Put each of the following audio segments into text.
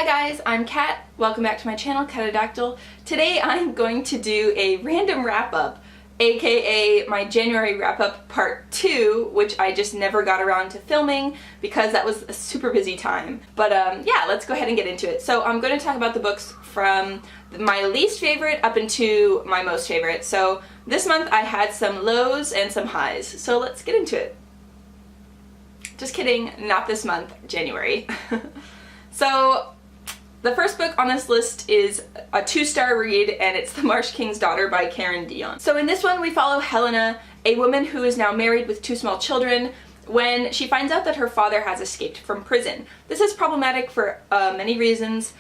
guys, I'm Kat. Welcome back to my channel, Catadactyl. Today I'm going to do a random wrap-up, aka my January wrap-up part 2, which I just never got around to filming because that was a super busy time. But yeah, let's go ahead and get into it. So I'm going to talk about the books from my least favorite up into my most favorite. So this month I had some lows and some highs, so let's get into it. Just kidding, not this month, January. So the first book on this list is a 2-star read, and it's The Marsh King's Daughter by Dionne. So in this one we follow Helena, a woman who is now married with 2 small children, when she finds out that her father has escaped from prison. This is problematic for many reasons.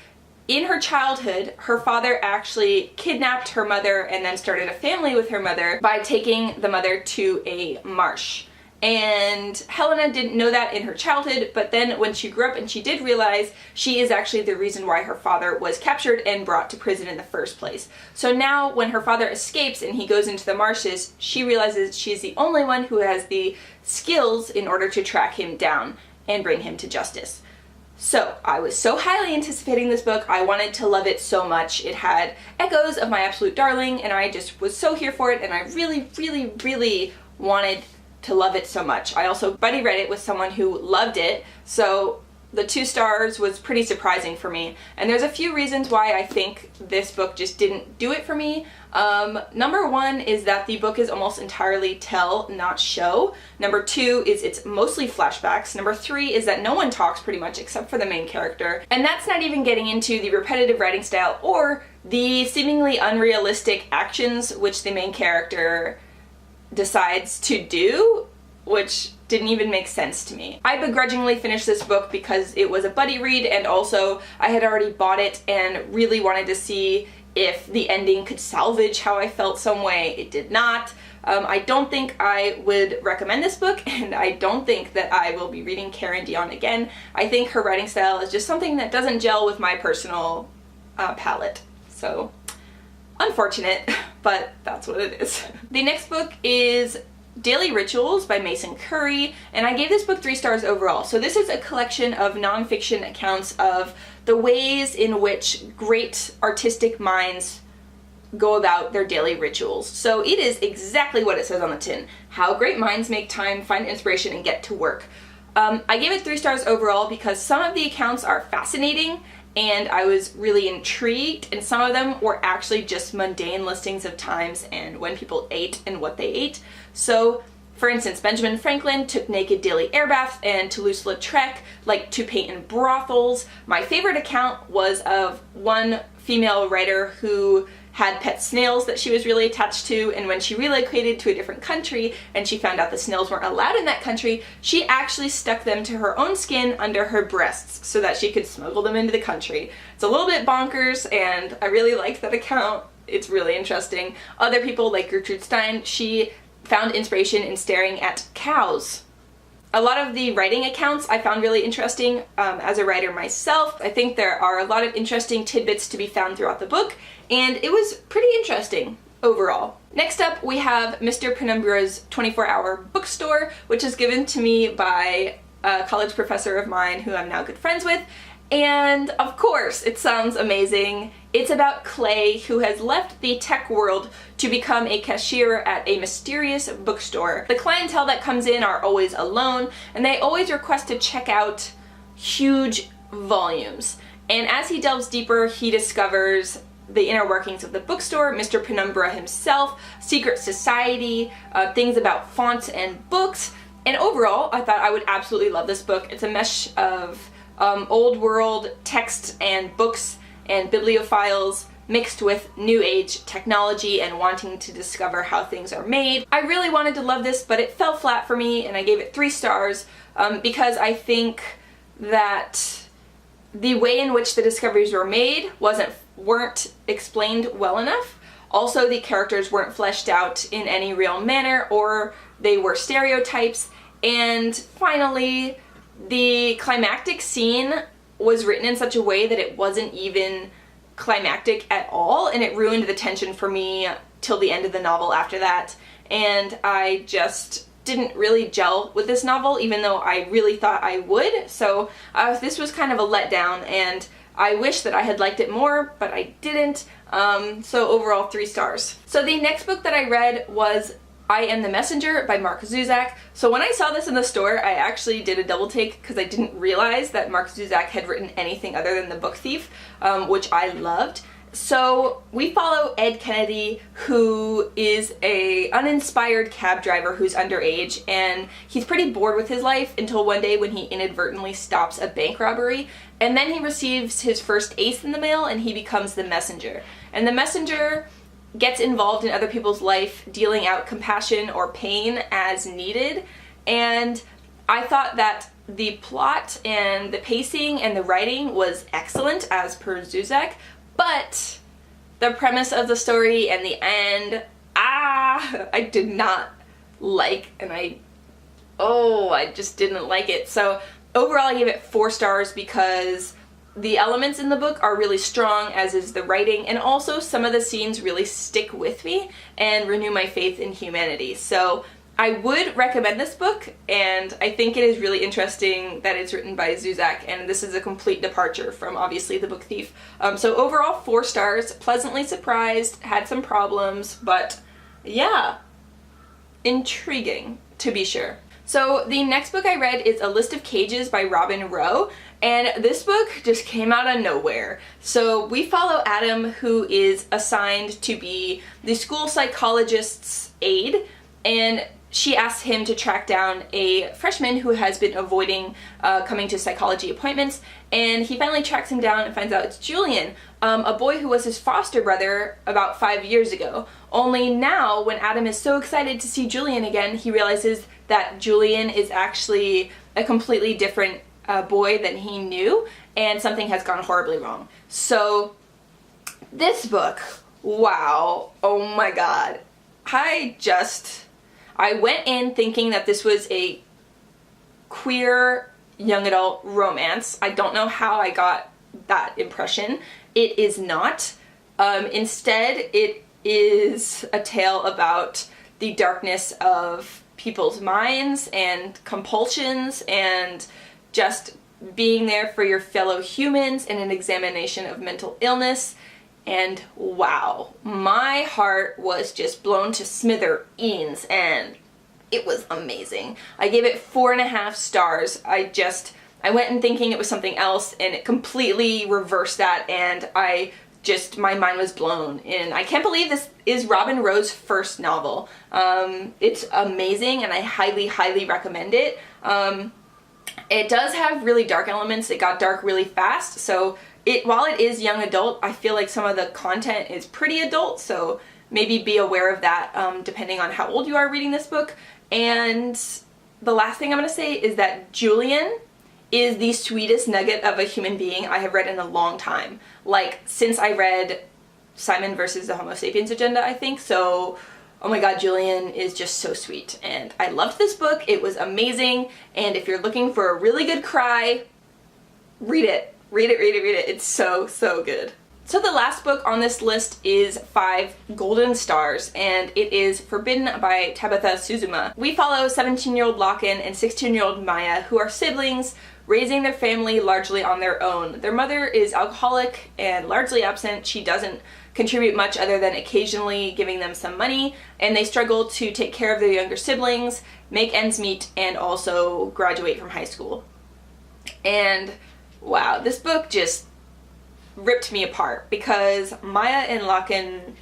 In her childhood, her father actually kidnapped her mother and then started a family with her mother by taking the mother to a marsh. And Helena didn't know that in her childhood, but then when she grew up and she did realize she is actually the reason why her father was captured and brought to prison in the first place. So now when her father escapes and he goes into the marshes, she realizes she's the only one who has the skills in order to track him down and bring him to justice. So I was so highly anticipating this book. I wanted to love it so much. It had echoes of My Absolute Darling, and I just was so here for it, and I really wanted to love it so much. I also buddy read it with someone who loved it, so the 2 stars was pretty surprising for me. And there's a few reasons why I think this book just didn't do it for me. Number 1 is that the book is almost entirely tell, not show. Number 2 is it's mostly flashbacks. Number 3 is that no one talks pretty much except for the main character. And that's not even getting into the repetitive writing style or the seemingly unrealistic actions which the main character decides to do, which didn't even make sense to me. I begrudgingly finished this book because it was a buddy read, and also I had already bought it and really wanted to see if the ending could salvage how I felt some way. It did not. I don't think I would recommend this book, and I don't think that I will be reading Dionne again. I think her writing style is just something that doesn't gel with my personal palette. So unfortunate, but that's what it is. The next book is Daily Rituals by Mason Currey, and I gave this book 3 stars overall. So this is a collection of nonfiction accounts of the ways in which great artistic minds go about their daily rituals. So it is exactly what it says on the tin. How great minds make time, find inspiration, and get to work. I gave it 3 stars overall because some of the accounts are fascinating and I was really intrigued, and some of them were actually just mundane listings of times and when people ate and what they ate. So, for instance, Benjamin Franklin took naked daily air baths, and Toulouse-Lautrec liked to paint in brothels. My favorite account was of one female writer who had pet snails that she was really attached to, and when she relocated to a different country and she found out the snails weren't allowed in that country, she actually stuck them to her own skin under her breasts so that she could smuggle them into the country. It's a little bit bonkers, and I really liked that account. It's really interesting. Other people, like Gertrude Stein, she found inspiration in staring at cows. A lot of the writing accounts I found really interesting as a writer myself. I think there are a lot of interesting tidbits to be found throughout the book, and it was pretty interesting overall. Next up we have Mr. Penumbra's 24-hour bookstore, which is given to me by a college professor of mine who I'm now good friends with. And of course, it sounds amazing. It's about Clay, who has left the tech world to become a cashier at a mysterious bookstore. The clientele that comes in are always alone, and they always request to check out huge volumes. And as he delves deeper, he discovers the inner workings of the bookstore, Mr. Penumbra himself, secret society, things about fonts and books. And overall, I thought I would absolutely love this book. It's a mesh of old world text and books and bibliophiles mixed with new age technology and wanting to discover how things are made. I really wanted to love this, but it fell flat for me, and I gave it 3 stars because I think that the way in which the discoveries were made weren't explained well enough. Also, the characters weren't fleshed out in any real manner, or they were stereotypes. And finally, the climactic scene was written in such a way that it wasn't even climactic at all, and it ruined the tension for me till the end of the novel after that. And I just didn't really gel with this novel, even though I really thought I would. So this was kind of a letdown, and I wish that I had liked it more, but I didn't. So overall 3 stars. So the next book that I read was I Am the Messenger by Markus Zusak. So when I saw this in the store, I actually did a double take because I didn't realize that Markus Zusak had written anything other than The Book Thief, which I loved. So we follow Ed Kennedy, who is a uninspired cab driver who's underage, and he's pretty bored with his life until one day when he inadvertently stops a bank robbery, and then he receives his first ace in the mail and he becomes the messenger. And the messenger gets involved in other people's life, dealing out compassion or pain as needed. And I thought that the plot and the pacing and the writing was excellent as per Zusak, but the premise of the story and the end, I did not like, and I just didn't like it. So overall I gave it 4 stars because the elements in the book are really strong, as is the writing, and also some of the scenes really stick with me and renew my faith in humanity. So I would recommend this book, and I think it is really interesting that it's written by Zusak, and this is a complete departure from obviously The Book Thief. So overall 4 stars, pleasantly surprised, had some problems, but yeah, intriguing to be sure. So the next book I read is A List of Cages by Robin Rowe, and this book just came out of nowhere. So we follow Adam, who is assigned to be the school psychologist's aide, and she asks him to track down a freshman who has been avoiding coming to psychology appointments, and he finally tracks him down and finds out it's Julian, a boy who was his foster brother about 5 years ago. Only now, when Adam is so excited to see Julian again, he realizes that Julian is actually a completely different boy than he knew, and something has gone horribly wrong. So this book, wow, oh my god, I went in thinking that this was a queer young adult romance. I don't know how I got that impression. It is not. Instead, it is a tale about the darkness of people's minds and compulsions and just being there for your fellow humans in an examination of mental illness. And wow, my heart was just blown to smithereens, and it was amazing. I gave it 4.5 stars. I went in thinking it was something else, and it completely reversed that, and my mind was blown. And I can't believe this is Robin Rowe's first novel. It's amazing, and I highly, highly recommend it. It does have really dark elements. It got dark really fast, so while it is young adult, I feel like some of the content is pretty adult, so maybe be aware of that depending on how old you are reading this book. And the last thing I'm going to say is that Julian is the sweetest nugget of a human being I have read in a long time. Like, since I read Simon versus the Homo sapiens Agenda, I think. So, oh my god, Julian is just so sweet. And I loved this book. It was amazing. And if you're looking for a really good cry, read it. Read it, read it, read it. It's so, so good. So the last book on this list is 5 Golden Stars, and it is Forbidden by Tabitha Suzuma. We follow 17-year-old Locken and 16-year-old Maya, who are siblings, raising their family largely on their own. Their mother is alcoholic and largely absent. She doesn't contribute much other than occasionally giving them some money, and they struggle to take care of their younger siblings, make ends meet, and also graduate from high school. And wow, this book just ripped me apart because Maya and Locken,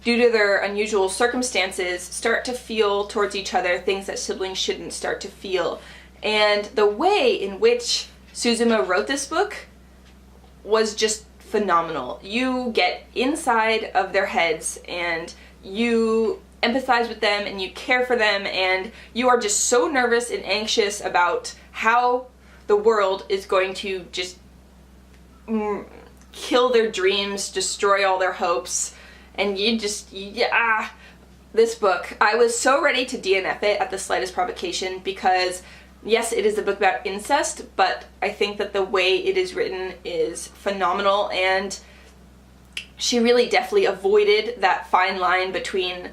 due to their unusual circumstances, start to feel towards each other things that siblings shouldn't start to feel. And the way in which Suzuma wrote this book was just phenomenal. You get inside of their heads and you empathize with them and you care for them, and you are just so nervous and anxious about how the world is going to just kill their dreams, destroy all their hopes, and this book, I was so ready to DNF it at the slightest provocation because yes, it is a book about incest, but I think that the way it is written is phenomenal, and she really definitely avoided that fine line between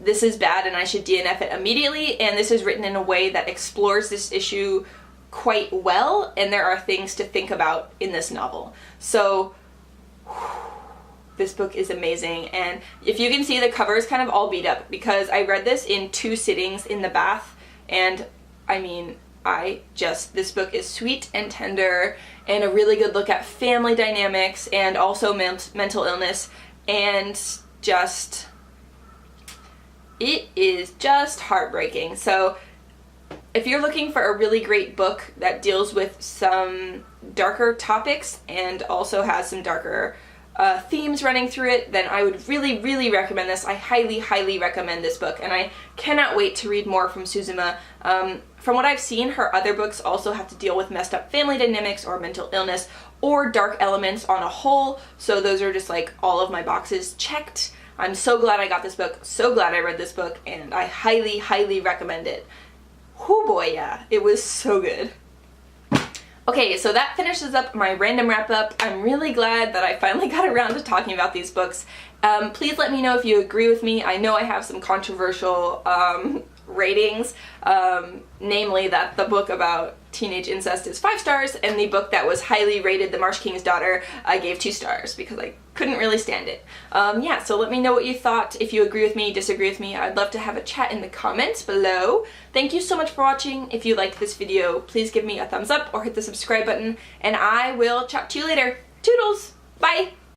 this is bad and I should DNF it immediately, and this is written in a way that explores this issue quite well, and there are things to think about in this novel. So this book is amazing, and if you can see, the cover is kind of all beat up because I read this in 2 sittings in the bath, and I mean, this book is sweet and tender and a really good look at family dynamics and also mental illness, and it is just heartbreaking. So if you're looking for a really great book that deals with some darker topics and also has some darker themes running through it, then I would really, really recommend this. I highly, highly recommend this book, and I cannot wait to read more from Suzuma. From what I've seen, her other books also have to deal with messed up family dynamics or mental illness or dark elements on a whole, so those are just like all of my boxes checked. I'm so glad I got this book, so glad I read this book, and I highly, highly recommend it. Oh boy, yeah, it was so good. Okay, so that finishes up my random wrap-up. I'm really glad that I finally got around to talking about these books. Please let me know if you agree with me. I know I have some controversial ratings, namely that the book about teenage incest is 5 stars, and the book that was highly rated, The Marsh King's Daughter, I gave 2 stars because I couldn't really stand it. Yeah, so let me know what you thought, if you agree with me, disagree with me. I'd love to have a chat in the comments below. Thank you so much for watching. If you liked this video, please give me a thumbs up or hit the subscribe button, and I will chat to you later. Toodles! Bye!